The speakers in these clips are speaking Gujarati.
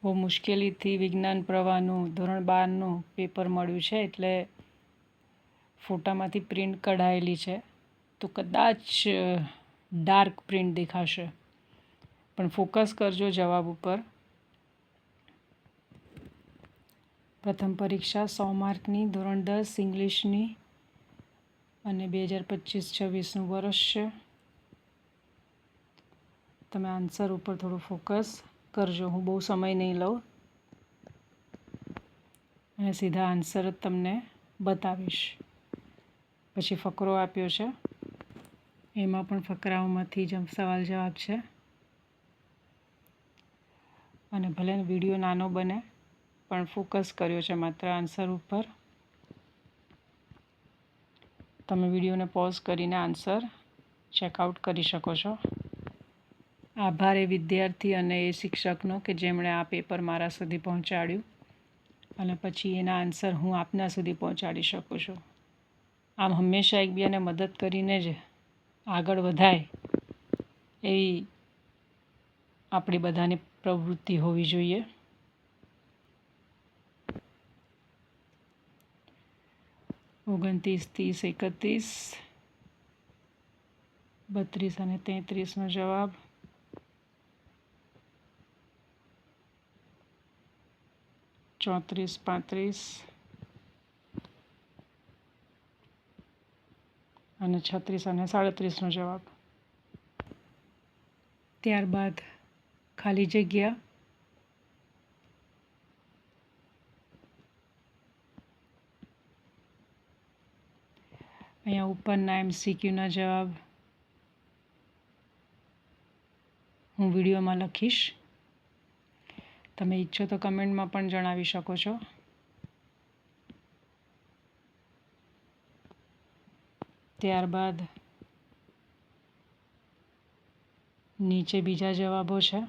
બહુ મુશ્કેલીથી વિજ્ઞાન પ્રવાહનું ધોરણ 12નું પેપર મળ્યું છે, એટલે ફોટામાંથી પ્રિન્ટ કઢાયેલી છે, તો કદાચ ડાર્ક પ્રિન્ટ દેખાશે, પણ ફોકસ કરજો જવાબ ઉપર. પ્રથમ પરીક્ષા 100 માર્કની ધોરણ 10 ઇંગ્લિશની અને 2025-26નું વર્ષ છે. તમે આન્સર ઉપર થોડું ફોકસ કરજો. હું બહુ સમય નહીં લઉં અને સીધા આન્સર જ તમને બતાવીશ. પછી ફકરો આપ્યો છે, એમાં પણ ફકરાઓમાંથી જ સવાલ જવાબ છે. અને ભલે વિડીયો નાનો બને પણ ફોકસ કર્યો છે માત્ર આન્સર ઉપર. તમે વિડીયોને પોઝ કરીને આન્સર ચેકઆઉટ કરી શકો છો. આભાર એ વિદ્યાર્થી અને એ શિક્ષકનો કે જેમણે આ પેપર મારા સુધી પહોંચાડ્યું અને પછી એના આન્સર હું આપના સુધી પહોંચાડી શકું છું. આમ હંમેશા એકબીજાને મદદ કરીને જ આગળ વધાય એવી આપણી બધાની પ્રવૃત્તિ હોવી જોઈએ. 29, 30, 31, 32 અને 33નો જવાબ. ચોત્રીસ, 35 અને 36 અને 37નો જવાબ. ત્યારબાદ ખાલી જગ્યા. અહીંયા ઉપરના MCQના જવાબ હું વિડીયોમાં લખીશ. તમે ઈચ્છો તો કમેન્ટમાં પણ જણાવી શકો છો. ત્યારબાદ નીચે બીજા જવાબો છે.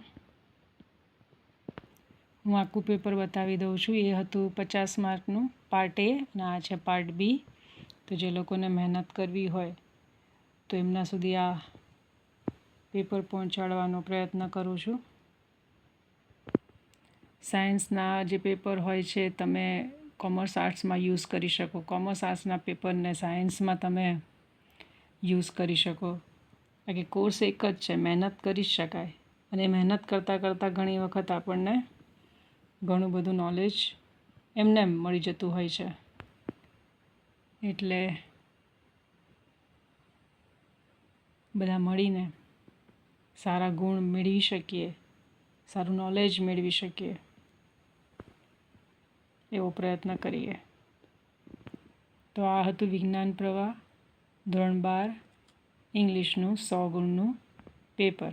હું આખું પેપર બતાવી દઉં છું. એ હતું 50 માર્કનું પાર્ટ A અને આ છે પાર્ટ B. તો જે લોકોને મહેનત કરવી હોય તો એમના સુધી આ પેપર પહોંચાડવાનો પ્રયત્ન કરું છું. સાયન્સના જે પેપર હોય છે તમે કોમર્સ આર્ટ્સમાં યુઝ કરી શકો. કોમર્સ આર્ટ્સના પેપરને સાયન્સમાં તમે યુઝ કરી શકો. કારણ કે કોર્સ એક જ છે, મહેનત કરી જ શકાય અને મહેનત કરતાં ઘણી વખત આપણને ઘણું બધું નોલેજ એમને મળી જતું હોય છે. એટલે બધા મળીને સારા ગુણ મેળવી શકીએ, સારું નોલેજ મેળવી શકીએ એવો પ્રયત્ન કરીએ. તો આ હતું વિજ્ઞાન પ્રવાહ ધોરણ 12 ઇંગ્લિશનું 100 ગુણનું પેપર.